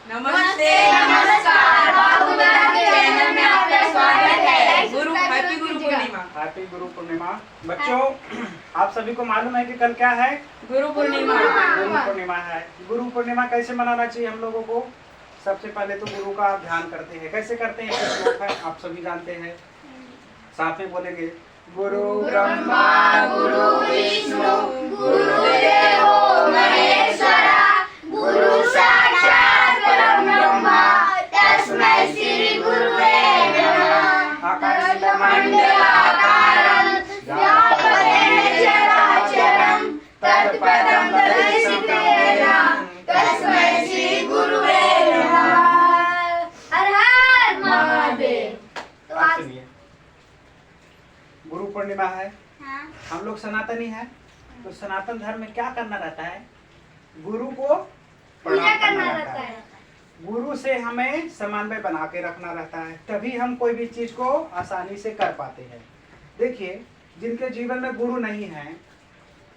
नमस्ते, नमस्कार। बाबू दादा के चैनल में आपका स्वागत है। गुरु हैप्पी गुरु पूर्णिमा। हैप्पी गुरु पूर्णिमा। बच्चों, आप सभी को मालूम है कि कल क्या है? गुरु पूर्णिमा। गुरु पूर्णिमा है। गुरु पूर्णिमा कैसे मनाना चाहिए हम लोगों को? सबसे पहले तो गुरु का ध्यान करते हैं। कैसे करते हैं? एक श्लोक है, आप सभी जानते हैं। साथ में बोलेंगे, गुरु ब्रह्मा गुरु विष्णु गुरुदेवो महेश्वरा, गुरु साक्षात् परब्रह्म, तस्मै श्री गुरुवे नमः। आकाशमण्डलाकारं व्याप्तं चराचरं तत्पदं दर्शितेन तस्मै श्री गुरुवे नमः। हर हर महादेव। तो आज सुनिए, गुरु पूर्णिमा है। हम लोग सनातनी हैं, तो सनातन धर्म में क्या करना रहता है? गुरु को पूजा प्रणाम करना रहता है। गुरु से हमें समन्वय बना के रखना रहता है, तभी हम कोई भी चीज को आसानी से कर पाते हैं। देखिए, जिनके जीवन में गुरु नहीं है,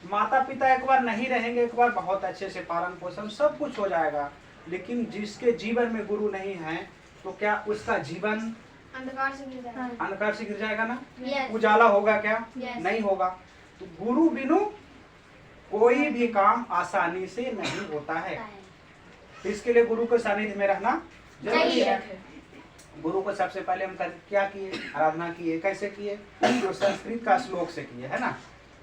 माता पिता एक बार नहीं रहेंगे, एक बार बहुत अच्छे से पालन पोषण सब कुछ हो जाएगा, लेकिन जिसके जीवन में गुरु नहीं है तो क्या उसका जीवन अंधकार से गिर जाएगा ना? Yes. उजाला होगा क्या? Yes. नहीं होगा। तो गुरु बिनु कोई भी काम आसानी से नहीं होता है। तो इसके लिए गुरु के सानिध्य में रहना जरूरी है। गुरु को सबसे पहले हम क्या किए? आराधना किए। कैसे किए? तो संस्कृत का श्लोक से किए, है ना?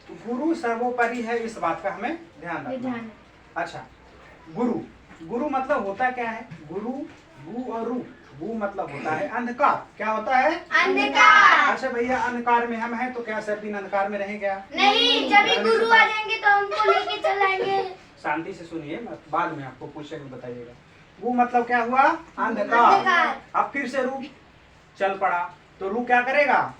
तो गुरु सर्वोपरि है, इस बात का हमें ध्यान रखना है। अच्छा, गुरु गुरु मतलब होता क्या है? गुरु, गु और रू। गु मतलब होता है अंधकार। क्या होता है? अंधकार। अच्छा भैया, अंधकार में हम हैं तो क्या सब दिन अंधकार में रहेंगे क्या? नहीं, जब भी गुरु आ जाएंगे तो हमको लेके चलाएंगे। शांति से सुनिए, बाद में आपको पूछेंगे, बताइएगा। वो मतलब क्या हुआ? अंधकार। अब फिर से रू चल पड़ा, तो रू क्या करेगा?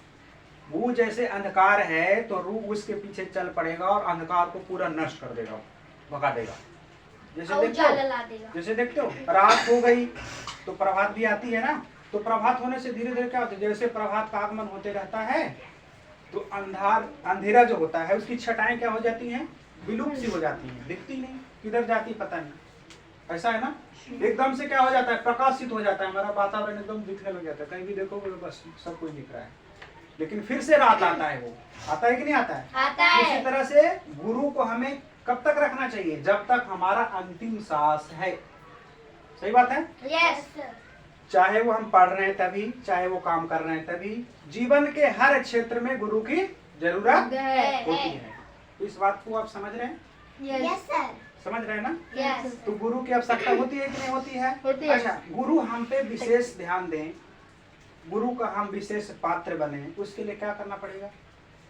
वो जैसे अंधकार है तो रू उसके पीछे चल पड़ेगा और अंधकार को पूरा नष्ट कर देगा, भगा देगा। जैसे देखते हो रात हो गई तो प्रभात भी आती है ना, तो प्रभात होने से धीरे धीरे क्या होता है? जैसे प्रभात का आगमन होते रहता है तो अंधेरा जो होता है उसकी छटाएं क्या हो जाती हैं? विलुप्त सी हो जाती हैं, दिखती नहीं, किधर जाती पता नहीं। ऐसा है ना? एकदम से क्या हो जाता है? प्रकाशित हो जाता है, हमारा वातावरण एकदम दिखने लग जाता है। कहीं भी देखोगे बस सब कुछ दिख रहा है, लेकिन फिर से रात आता है। वो आता है कि नहीं आता है? आता है। इसी तरह से गुरु को हमें कब तक रखना चाहिए? जब तक हमारा अंतिम सांस है। सही बात है? यस। चाहे वो हम पढ़ रहे हैं तभी, चाहे वो काम कर रहे हैं तभी, जीवन के हर क्षेत्र में गुरु की जरूरत होती है। इस बात को आप समझ रहे हैं? Yes sir. समझ रहे हैं ना? यस। तो गुरु की आवश्यकता होती है कि नहीं होती है? होती है। अच्छा, गुरु हम पे विशेष ध्यान दें, गुरु का हम विशेष पात्र बने, उसके लिए क्या करना पड़ेगा?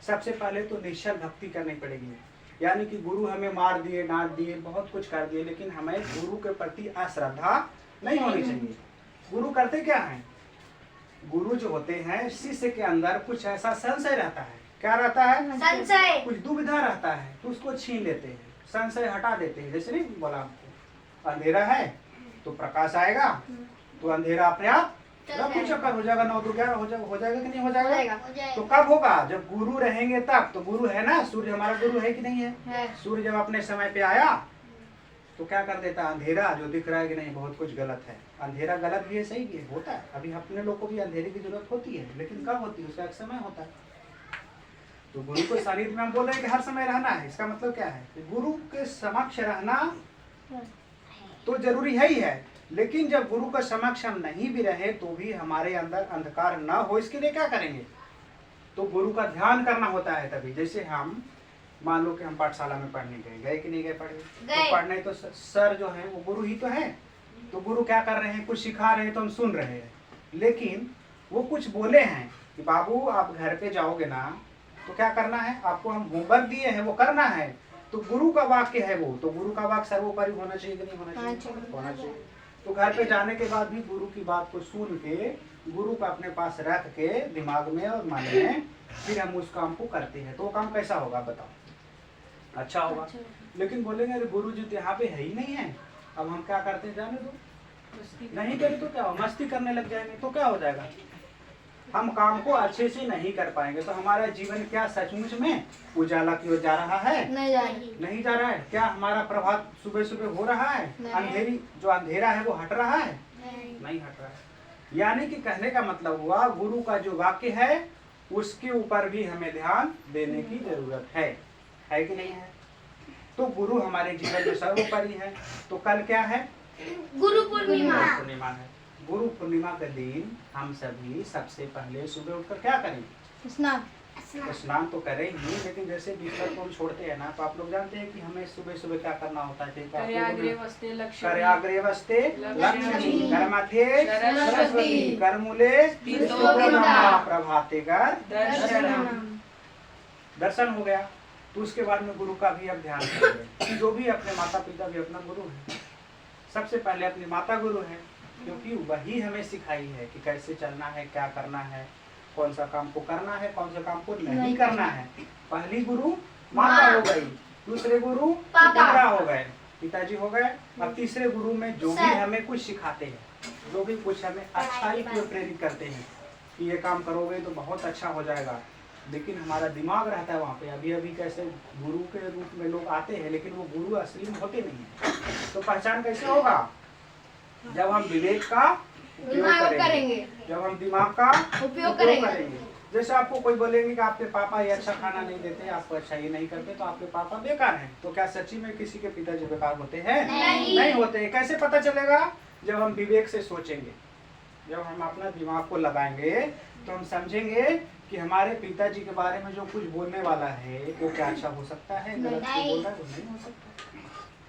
सबसे पहले तो निश्चल भक्ति करनी पड़ेगी। यानी कि गुरु हमें मार दिए, डांट दिए, बहुत कुछ कर दिए, लेकिन हमें गुरु के प्रति अश्रद्धा नहीं होनी चाहिए। गुरु करते क्या है? गुरु जो होते हैं, शिष्य के अंदर कुछ ऐसा संशय रहता है। क्या रहता है? संशय। कुछ दुविधा रहता है, तो उसको छीन लेते हैं, संशय हटा देते हैं। जैसे नहीं बोला आपको, अंधेरा है तो प्रकाश आएगा, तो अंधेरा अपने आप कुछ चक्कर हो जाएगा, 9 to 11 हो जाएगा कि नहीं हो जाएगा? तो कब होगा? जब गुरु रहेंगे तब। तो गुरु है ना, सूर्य हमारा गुरु है कि नहीं है? सूर्य जब अपने समय पे आया तो क्या कर देता? अंधेरा जो दिख रहा है कि नहीं बहुत कुछ गलत है, अंधेरा गलत भी है, सही भी है, होता है। अभी अपने लोग को भी अंधेरे की जरूरत होती है, लेकिन कब होती है? उसका एक समय होता है। तो गुरु को सानिध्य में हम बोल रहे हैं कि हर समय रहना है। इसका मतलब क्या है? कि गुरु के समक्ष रहना तो जरूरी है ही है, लेकिन जब गुरु का समक्ष हम नहीं भी रहे तो भी हमारे अंदर अंधकार न हो, इसके लिए क्या करेंगे? तो गुरु का ध्यान करना होता है तभी। जैसे हम मान लो कि हम पाठशाला में पढ़ने गए कि नहीं गए? पढ़े तो पढ़ने तो सर जो है वो गुरु ही तो है। तो गुरु क्या कर रहे हैं? कुछ सिखा रहे हैं तो हम सुन रहे हैं, लेकिन वो कुछ बोले हैं कि बाबू आप घर पे जाओगे ना तो क्या करना है? आपको हम होमवर्क दिए हैं वो करना है। तो गुरु का वाक्य है वो, तो गुरु का वाक्य सर्वोपरि होना चाहिए कि नहीं होना चाहिए? होना चाहिए। तो घर पे जाने के बाद भी गुरु की बात को सुन के, गुरु को अपने पास रख के दिमाग में और मन में, फिर हम उस काम को करते हैं। तो वो काम कैसा होगा बताओ? अच्छा होगा। लेकिन बोलेंगे अरे गुरु जी तो यहाँ पे है ही नहीं है, अब हम क्या करते हैं? जाने दो, नहीं करे तो क्या हो? मस्ती करने लग जाएंगे तो क्या हो जाएगा? हम काम को अच्छे से नहीं कर पाएंगे तो हमारा जीवन क्या सचमुच में उजाला की ओर जा रहा है? नहीं जा रहा है। क्या हमारा प्रभात सुबह सुबह हो रहा है? अंधेरी जो अंधेरा है वो हट रहा है? नहीं हट रहा है। यानी कि कहने का मतलब हुआ गुरु का जो वाक्य है उसके ऊपर भी हमें ध्यान देने की जरूरत है कि नहीं है? तो गुरु हमारे जीवन में सर्वोपरि है। तो कल क्या है? गुरु पूर्णिमा है। गुरु पूर्णिमा के दिन हम सभी सबसे पहले सुबह उठकर क्या करेंगे? स्नान तो करें ही, लेकिन जैसे बिस्तर को हम छोड़ते हैं ना तो आप लोग जानते हैं कि हमें सुबह सुबह क्या करना होता है? करयाग्रे वस्ते लक्ष्मी करमाथे सरस्वती करमूले प्रभाते कर दर्शन हो गया। तो उसके बाद में गुरु का भी अब ध्यान करेंगे। जो भी अपने माता पिता भी अपना गुरु है। सबसे पहले अपनी माता गुरु है, क्योंकि वही हमें सिखाई है कि कैसे चलना है, क्या करना है, कौन सा काम को करना है, कौन सा काम को नहीं करना है। पहली गुरु माता हो गई, दूसरे गुरु पिता हो गए, पिताजी हो गए। अब तीसरे गुरु में जो भी हमें कुछ सिखाते हैं, जो भी कुछ हमें अच्छाई की ओर प्रेरित करते हैं कि ये काम करोगे तो बहुत अच्छा हो जाएगा, लेकिन हमारा दिमाग रहता है वहाँ पे। अभी अभी कैसे गुरु के रूप में लोग आते हैं, लेकिन वो गुरु असली में होते नहीं है। तो पहचान कैसे होगा? जब हम विवेक का उपयोग करेंगे, जब हम दिमाग का उपयोग करेंगे। जैसे आपको कोई बोलेंगे कि आपके पापा ये अच्छा खाना नहीं देते, आपको अच्छा ये नहीं करते, तो आपके पापा बेकार हैं। तो क्या सच्ची में किसी के पिताजी बेकार होते हैं? नहीं होते। कैसे पता चलेगा? जब हम विवेक से सोचेंगे, जब हम अपना दिमाग को लगाएंगे तो हम समझेंगे कि हमारे पिताजी के बारे में जो कुछ बोलने वाला है वो क्या अच्छा हो सकता है, गलत बोल रहा है वो नहीं हो सकता,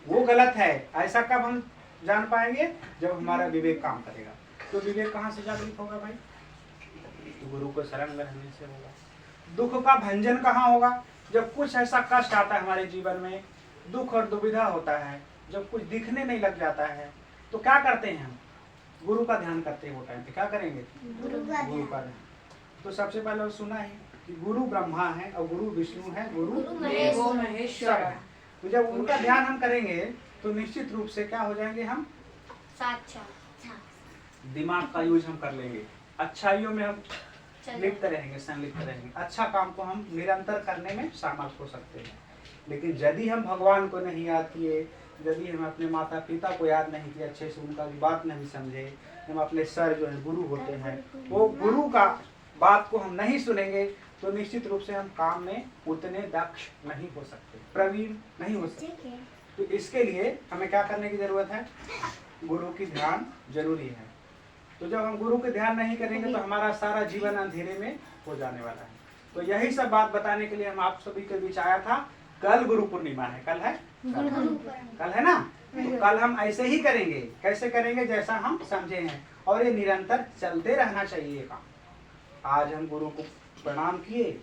वो गलत है। ऐसा कब हम जान पाएंगे? जब हमारा विवेक काम करेगा। तो विवेक कहाँ से जागृत होगा भाई? तो गुरु को शरण रहने से होगा। दुख का भंजन कहाँ होगा? जब कुछ ऐसा कष्ट आता है हमारे जीवन में, दुख और दुविधा होता है, जब कुछ दिखने नहीं लग जाता है, तो क्या करते हैं हम? गुरु का ध्यान करते हैं। वो टाइम पे क्या करेंगे? गुरु का ध्यान। तो सबसे पहले सुना है कि गुरु ब्रह्मा है और गुरु विष्णु है, गुरु महेश्वर है। तो जब उनका ध्यान हम करेंगे तो निश्चित रूप से क्या हो जाएंगे? हम दिमाग का यूज हम कर लेंगे, अच्छाइयों में हम लिप्त रहेंगे, संलिप्त रहेंगे, अच्छा काम को हम निरंतर करने में समर्थ हो सकते हैं। लेकिन यदि हम भगवान को नहीं याद किए, यदि हम अपने माता पिता को याद नहीं किए, अच्छे से उनका बात नहीं समझे, हम अपने सर जो है गुरु होते हैं, वो गुरु का बात को हम नहीं सुनेंगे, तो निश्चित रूप से हम काम में उतने दक्ष नहीं हो सकते, प्रवीण नहीं हो सकते। तो इसके लिए हमें क्या करने की जरूरत है? गुरु की ध्यान जरूरी है। तो जब हम गुरु के ध्यान नहीं करेंगे तो हमारा सारा जीवन अंधेरे में हो जाने वाला है। तो यही सब बात बताने के लिए हम आप सभी के बीच आया था। कल गुरु पूर्णिमा है, कल है, कल है ना? तो कल हम ऐसे ही करेंगे। कैसे करेंगे? जैसा हम समझे हैं, और ये निरंतर चलते रहना चाहिए काम। आज हम गुरु को प्रणाम किए,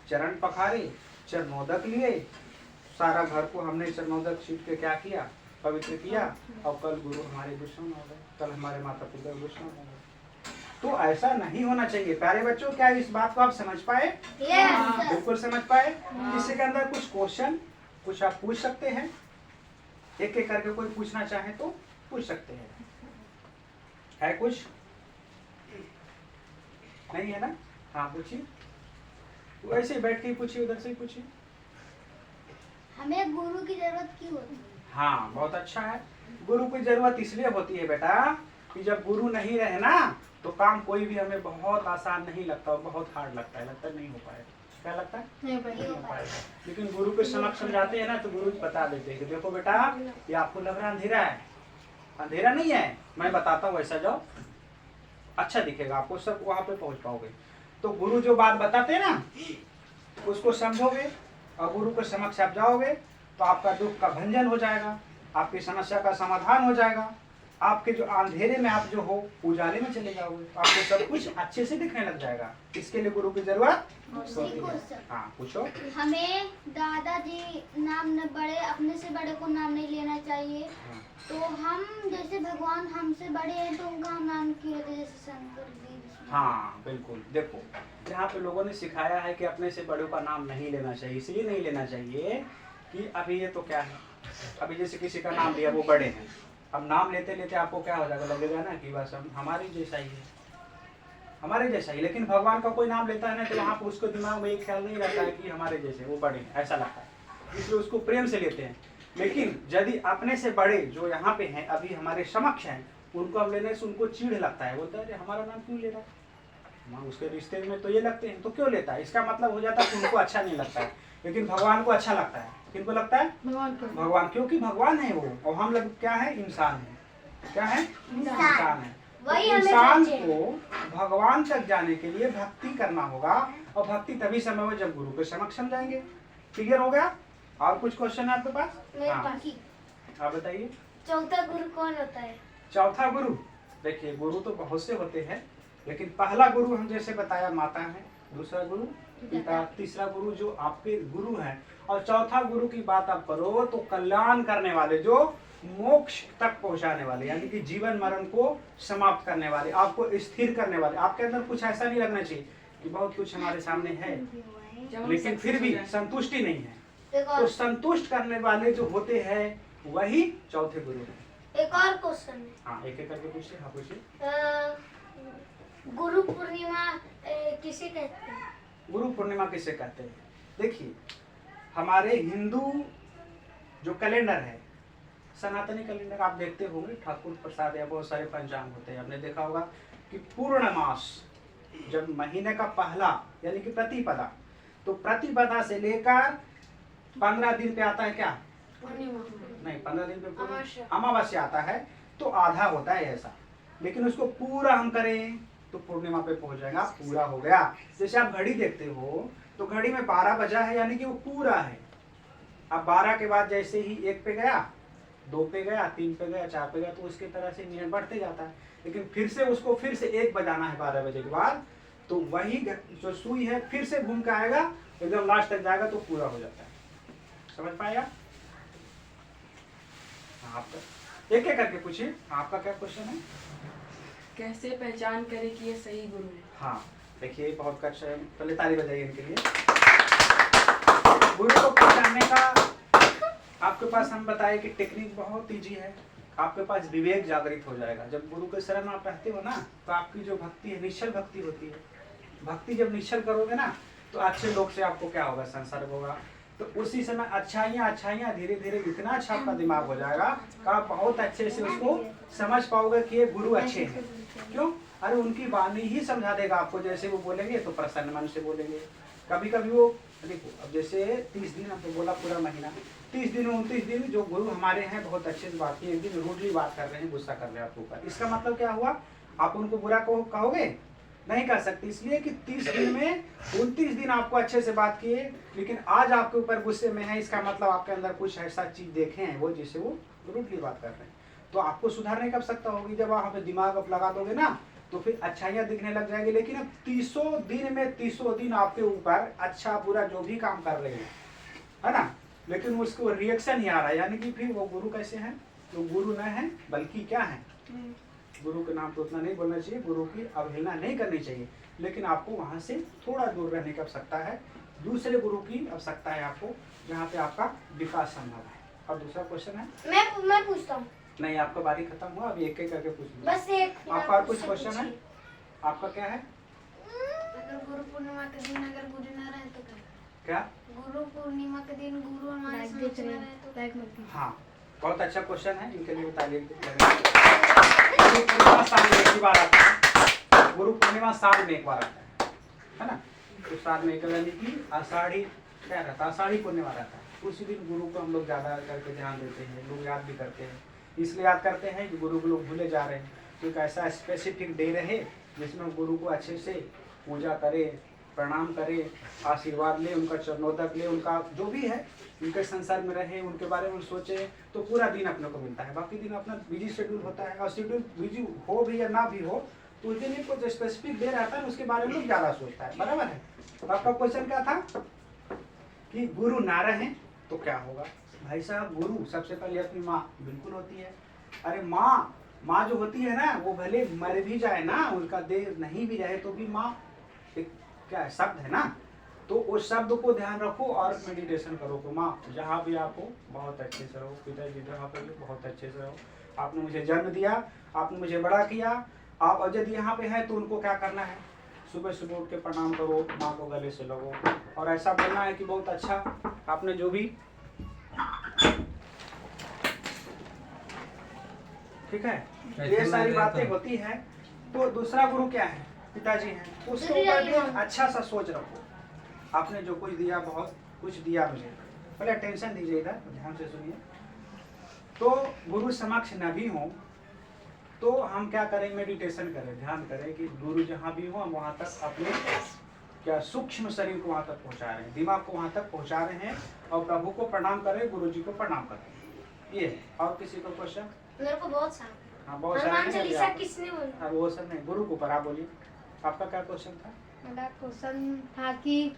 चरण पखारे, चरणोदक लिए, सारा घर को हमने चरणोदक छीट के क्या किया? पवित्र किया। और कल गुरु हमारे दुश्मन हो गए, कल हमारे माता पिता दुश्मन हो गए। तो ऐसा नहीं होना चाहिए। प्यारे बच्चों, क्या इस बात को आप समझ पाए? बिल्कुल समझ पाए। किसी के अंदर कुछ क्वेश्चन कुछ आप पूछ सकते हैं, एक एक करके कोई पूछना चाहे तो पूछ सकते हैं। है कुछ? नहीं है ना? हाँ पूछिए, वैसे बैठ के पूछिए, उधर से ही पूछिए। हमें गुरु की जरूरत क्यों होती है? हाँ बहुत अच्छा है। गुरु की जरूरत इसलिए होती है बेटा कि जब गुरु नहीं रहे ना तो काम कोई भी हमें बहुत आसान नहीं लगता और बहुत हार्ड लगता है, लगता नहीं हो पाएगा। क्या लगता है? नहीं हो पाएगा। लेकिन गुरु के समक्ष समझाते हैं ना तो गुरु बता देते हैं कि देखो बेटा, ये आपको लग रहा अंधेरा है, अंधेरा नहीं है, मैं बताता हूँ, ऐसा जाओ, अच्छा दिखेगा आपको, सब वहां पे पहुंच पाओगे। तो गुरु जो बात बताते हैं ना उसको समझोगे और गुरु के समक्ष आप जाओगे तो आपका दुख का भंजन हो जाएगा, आपकी समस्या का समाधान हो जाएगा, आपके जो अंधेरे में आप जो हो उजाले में चले जाओगे, तो आपको सब कुछ अच्छे से दिखने लग जाएगा। इसके लिए गुरु की जरूरत होती है। हाँ पूछो। हमें दादाजी नाम न बड़े, अपने से बड़े को नाम नहीं लेना चाहिए। तो हम जैसे भगवान हमसे बड़े हैं तो उनका हम नाम क्यों लेते, जैसे शंकर जी? हाँ बिल्कुल। देखो यहाँ पे लोगों ने सिखाया है कि अपने से बड़ों का नाम नहीं लेना चाहिए। इसलिए नहीं लेना चाहिए कि अभी ये तो क्या है, अभी जैसे किसी का नाम लिया वो बड़े हैं, अब नाम लेते लेते आपको क्या हो जाएगा, लगेगा ना कि बस हम हमारी जैसा ही है, हमारे जैसा ही। लेकिन भगवान का कोई नाम लेता है ना तो वहाँ पर उसको दिमाग में ये ख्याल नहीं रहता है कि हमारे जैसे वो बड़े हैं, ऐसा लगता है, इसलिए उसको प्रेम से लेते हैं। लेकिन यदि अपने से बड़े जो यहाँ पे हैं, अभी हमारे समक्ष हैं, उनको हम लेने से उनको चिढ़ लगता है, बोलता है अरे हमारा नाम क्यों ले रहा है, हम उसके रिश्ते में तो ये लगते हैं, तो क्यों लेता है। इसका मतलब हो जाता है कि उनको अच्छा नहीं लगता है। लेकिन भगवान को अच्छा लगता है। किनको लगता है? भगवान, क्योंकि भगवान है वो, और हम लोग क्या है, इंसान है। क्या है? इंसान है। तो इंसान को भगवान तक जाने के लिए भक्ति करना होगा, और भक्ति तभी संभव होगा जब गुरु के समक्ष हम जाएंगे। क्लियर हो गया? और कुछ क्वेश्चन है आपके पास? हाँ, आप बताइए। चौथा गुरु कौन होता है? चौथा गुरु, देखिए गुरु तो बहुत से होते हैं, लेकिन पहला गुरु हम जैसे बताया माता है, दूसरा गुरु पिता, तीसरा गुरु जो आपके गुरु हैं, और चौथा गुरु की बात आप करो तो कल्याण करने वाले, जो मोक्ष तक पहुंचाने वाले, यानी कि जीवन मरण को समाप्त करने वाले, आपको स्थिर करने वाले। आपके अंदर कुछ ऐसा नहीं लगना चाहिए कि बहुत कुछ हमारे सामने है लेकिन फिर भी संतुष्टि नहीं है, तो संतुष्ट करने वाले जो होते हैं वही चौथे गुरु हैं। एक और क्वेश्चन है। हाँ, एक एक करके पूछिए। हाँ पूछिए। गुरु पूर्णिमा किसे कहते हैं? गुरु पूर्णिमा किसे कहते हैं? देखिए, हमारे हिंदू जो कैलेंडर है, सनातनी कैलेंडर आप देखते होंगे, ठाकुर प्रसाद या बहुत सारे पंचांग होते हैं, आपने देखा होगा कि पूर्ण मास जब महीने का पहला यानी कि प्रतिपदा, तो प्रतिपदा से लेकर 15 दिन पे आता है क्या? नहीं, 15 दिन पे अमावस्या आता है, तो आधा होता है ऐसा। लेकिन उसको पूरा हम करें तो पूर्णिमा पे पहुंच जाएगा, पूरा हो गया। जैसे आप घड़ी देखते हो तो घड़ी में 12 बजा है, यानी कि वो पूरा है। अब 12 के बाद जैसे ही 1 पे गया, 2 पे गया, 3 पे गया, 4 पे गया, तो उसके तरह से मिनट बढ़ते जाता है। लेकिन फिर से उसको फिर से 1 बजाना है 12 बजे के बाद, तो वही जो सुई है फिर से घूम के आएगा, एकदम लास्ट तक जाएगा, तो पूरा हो जाता है। समझ पाएगा? आपका एक एक करके पूछिए। आपका क्या क्वेश्चन है? कैसे पहचान करें कि ये सही गुरु है? हाँ, देखिए बहुत कच्चा है, पहले ताली बजाइए इनके लिए। गुरु को पहचानने का आपके पास हम बताए कि टेक्निक बहुत ईजी है। आपके पास विवेक जागृत हो जाएगा। जब गुरु के शरण आप रहते हो ना, तो आपकी जो भक्ति है निश्चल भक्ति होती है। भक्ति जब निश्चल करोगे ना, तो अच्छे लोग से आपको क्या होगा, संसर्ग होगा। तो उसी समय अच्छाइयाँ धीरे धीरे इतना अच्छा आपका दिमाग हो जाएगा कि आप बहुत अच्छे से उसको समझ पाओगे कि ये गुरु अच्छे हैं। क्यों? अरे उनकी वाणी ही समझा देगा आपको। जैसे वो बोलेंगे तो प्रसन्न मन से बोलेंगे। कभी कभी वो देखो, अब जैसे 30 दिन आपको बोला, पूरा महीना 30 दिन 29 दिन जो गुरु हमारे हैं बहुत अच्छे से बात की, एक दिन रूडली बात कर रहे हैं, गुस्सा कर रहे हैं आपके ऊपर, इसका मतलब क्या हुआ? आप उनको बुरा कहोगे? नहीं कर सकते, इसलिए कि 30 दिन में 29 दिन आपको अच्छे से बात किए, लेकिन आज आपके ऊपर गुस्से में है, इसका मतलब आपके अंदर कुछ ऐसा चीज देखे हैं वो, जिससे वो रूडली बात कर रहे हैं। तो आपको सुधारने की आवश्यकता होगी। जब वहाँ पे दिमाग आप लगा दोगे ना, तो फिर अच्छाइयाँ दिखने लग जाएगी। लेकिन अब 30 दिन में 30 दिन आपके ऊपर अच्छा बुरा जो भी काम कर रहे हैं, है ना, लेकिन उसको रिएक्शन ही आ रहा है, यानी कि फिर वो गुरु कैसे हैं? तो गुरु न है, बल्कि क्या है, गुरु के नाम तो उतना नहीं बोलना चाहिए, गुरु की अवहेलना नहीं करनी चाहिए, लेकिन आपको वहाँ से थोड़ा दूर रहने की आवश्यकता है। दूसरे गुरु की आवश्यकता है आपको, जहाँ पे आपका विकास संभव है। और दूसरा क्वेश्चन है, मैं पूछता हूँ। नहीं, आपका बारी खत्म हुआ, अभी एक एक करके पूछ लो। बस एक। आपका और कुछ क्वेश्चन है? आपका क्या है? अगर गुरु पूर्णिमा के दिन अगर गुरु न रहे तो क्या? गुरु पूर्णिमा के दिन गुरु हमारे समक्ष न रहे तो? हाँ, बहुत अच्छा क्वेश्चन है, इनके लिए ताली। गुरु पूर्णिमा साल में एक ही बार आता है। गुरु पूर्णिमा साल में एक बार आता है ना? तो साल में एक, यानी कि आषाढ़ी क्या रहता है, आषाढ़ी पूर्णिमा रहता है। उसी दिन गुरु को हम लोग ज़्यादा करके ध्यान देते हैं, लोग याद भी करते हैं। इसलिए याद करते हैं कि गुरु को लोग भूले जा रहे हैं, क्योंकि ऐसा स्पेसिफिक डे रहे जिसमें गुरु को अच्छे से पूजा करे, प्रणाम करे, आशीर्वाद ले, उनका चरणोदक ले, उनका जो भी है उनके संसार में रहे, उनके बारे में सोचे, तो पूरा दिन अपने को मिलता है। बाकी दिन अपना बिजी शेड्यूल होता है, और शेड्यूल बिजी हो भी या ना भी हो, तो उस दिन एक जो स्पेसिफिक डे रहता है उसके बारे में लोग ज़्यादा सोचता है। बराबर है? तो आपका क्वेश्चन क्या था कि गुरु ना रहे तो क्या होगा? भाई साहब, गुरु सबसे पहले अपनी माँ बिल्कुल होती है। अरे माँ जो होती है ना, वो भले मर भी जाए ना, उनका देह नहीं भी रहे, तो भी माँ एक क्या है, शब्द है ना, तो उस शब्द को ध्यान रखो और मेडिटेशन करो कि माँ जहाँ भी आप हो बहुत अच्छे से रहो, पिताजी जहाँ पर हो बहुत अच्छे से रहो, आपने मुझे जन्म दिया, आपने मुझे बड़ा किया, आप यदि यहाँ पे हैं तो उनको क्या करना है, सुबह सुबह उठ के प्रणाम करो, माँ को गले से लगो, और ऐसा बोलना है कि बहुत अच्छा आपने जो भी, ठीक है, ये सारी बातें होती हैं। तो दूसरा गुरु क्या है? पिताजी हैं। उसके ऊपर भी अच्छा सा सोच रखो, आपने जो कुछ दिया बहुत कुछ दिया मुझे, पहले अटेंशन दीजिए, इधर ध्यान से सुनिए। तो गुरु समक्ष न भी हो तो हम क्या करें? मेडिटेशन करें, ध्यान करें कि गुरु जहाँ भी हो हम वहाँ तक अपने क्या सूक्ष्म शरीर को वहाँ तक पहुँचा रहे हैं, दिमाग को वहाँ तक पहुँचा रहे हैं, और प्रभु को प्रणाम करें, गुरु जी को प्रणाम करें। ये है। और किसी को क्वेश्चन? मेरे को बहुत सारा। हाँ, बहुत हनुमान सारे चालीसा किसने बोला? वो सब नहीं, गुरु को पर आप बोलिए, आपका क्या क्वेश्चन था? मेरा क्वेश्चन था कि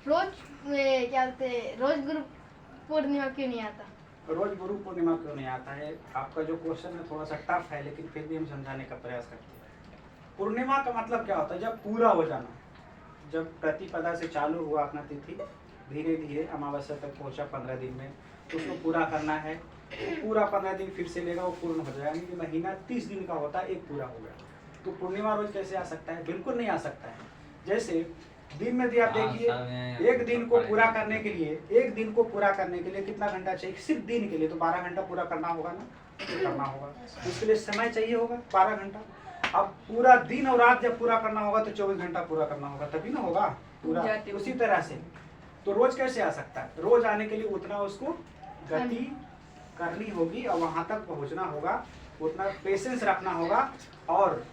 रोज क्या बोलते हैं, रोज गुरु पूर्णिमा क्यों नहीं आता? रोज गुरु पूर्णिमा क्यों नहीं आता है? आपका जो क्वेश्चन है थोड़ा सा टफ है, लेकिन फिर भी हम समझाने का प्रयास करते हैं। पूर्णिमा का मतलब क्या होता है? जब पूरा हो जाना, जब प्रतिपदा से चालू हुआ अपना तिथि, धीरे धीरे अमावस्या तक पहुंचा 15 दिन में, उसको पूरा करना है। पूरा 15 दिन फिर से लेगा, वो पूर्ण हो जाएगा। यानी कि महीना 30 दिन का होता है, एक पूरा हो गया। तो पूर्णिमा रोज कैसे आ सकता है? बिल्कुल नहीं आ सकता है। जैसे दिन में भी आप देखिए, एक दिन को पूरा करने के लिए, एक दिन को पूरा करने के लिए कितना घंटा चाहिए? सिर्फ दिन के लिए तो 12 घंटा पूरा करना होगा ना, तो करना होगा, इसके लिए समय चाहिए होगा 12 घंटा। अब पूरा दिन और रात जब पूरा करना होगा तो 24 घंटा पूरा करना होगा, तभी ना होगा पूरा। उसी तरह से तो रोज कैसे आ सकता है? रोज आने के लिए उतना उसको गति करनी होगी और वहां तक पहुंचना होगा, उतना पेशेंस रखना होगा, और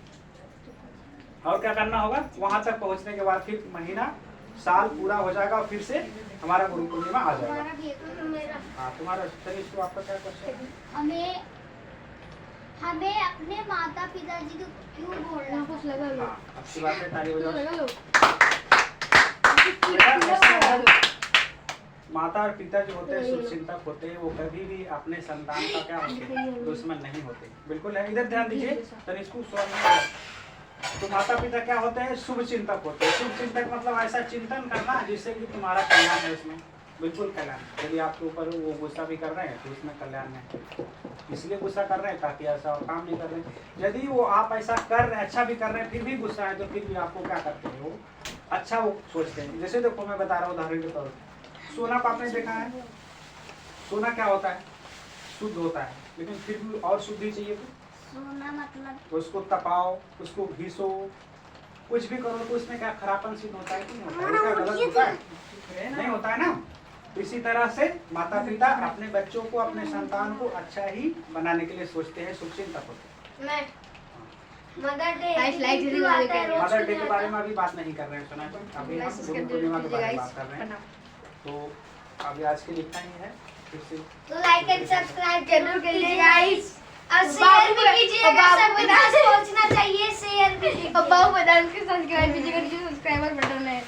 क्या करना होगा? वहां तक पहुंचने के बाद फिर महीना साल पूरा हो जाएगा और फिर से हमारा गुरु पूर्णिमा आ जाएगा। हमारा भी एक मेरा हाँ, तुम्हारा चलिए, इसको आपका क्या क्वेश्चन? हमें अपने माता पिताजी को क्यों बोलना? कुछ लगा लो, हाँ, अच्छी बात है, ताली बजाओ। लगा लो। माता और पिता जो होते हैं शुभचिंतक होते हैं, वो कभी भी अपने संतान का क्या होते हैं? दुश्मन नहीं होते। बिल्कुल है, इधर ध्यान दीजिए, तो इसको तो माता पिता क्या होते हैं? शुभ चिंतक होते हैं। शुभ चिंतक मतलब ऐसा चिंतन करना जिससे कि तुम्हारा कल्याण है, उसमें बिल्कुल कल्याण। यदि आपके ऊपर वो गुस्सा भी कर रहे हैं तो उसमें कल्याण है, इसलिए गुस्सा कर रहे हैं ताकि ऐसा और काम नहीं कर रहे हैं। यदि वो आप ऐसा कर रहे हैं, अच्छा भी कर रहे हैं, फिर भी गुस्सा है, तो फिर भी आपको क्या करते हैं? वो अच्छा वो सोचते हैं। जैसे देखो, मैं बता रहा हूँ उदाहरण के तौर पर, सोना को आपने देखा है, सोना क्या होता है? शुद्ध होता है, लेकिन फिर भी और शुद्धि चाहिए तो सोना मतलब उसको तपाओ, उसको घिसो, कुछ भी करो तो उसमें क्या खराबन सिद्ध होता है कि नहीं होता है? क्या गलत होता है? नहीं होता है ना। इसी तरह से माता पिता अपने बच्चों को, अपने संतान को अच्छा ही बनाने के लिए सोचते हैं, शुभचिंतक होते हैं। मदर डे मदर डे के बारे में अभी बात नहीं कर रहे हैं, सुना है? अभी हम गुरु पूर्णिमा के बारे में बात कर रहे हैं। तो अभी आज के लिए इतना ही है। फिर से तो लाइक एंड सब्सक्राइब जरूर करिए गाइस, और शेयर भी कीजिएगा, सबके पास पहुंचना चाहिए, शेयर भी कीजिए। अब बाबू बता, उसके सब्सक्राइब कीजिएगा, नीचे सब्सक्राइबर बटन है।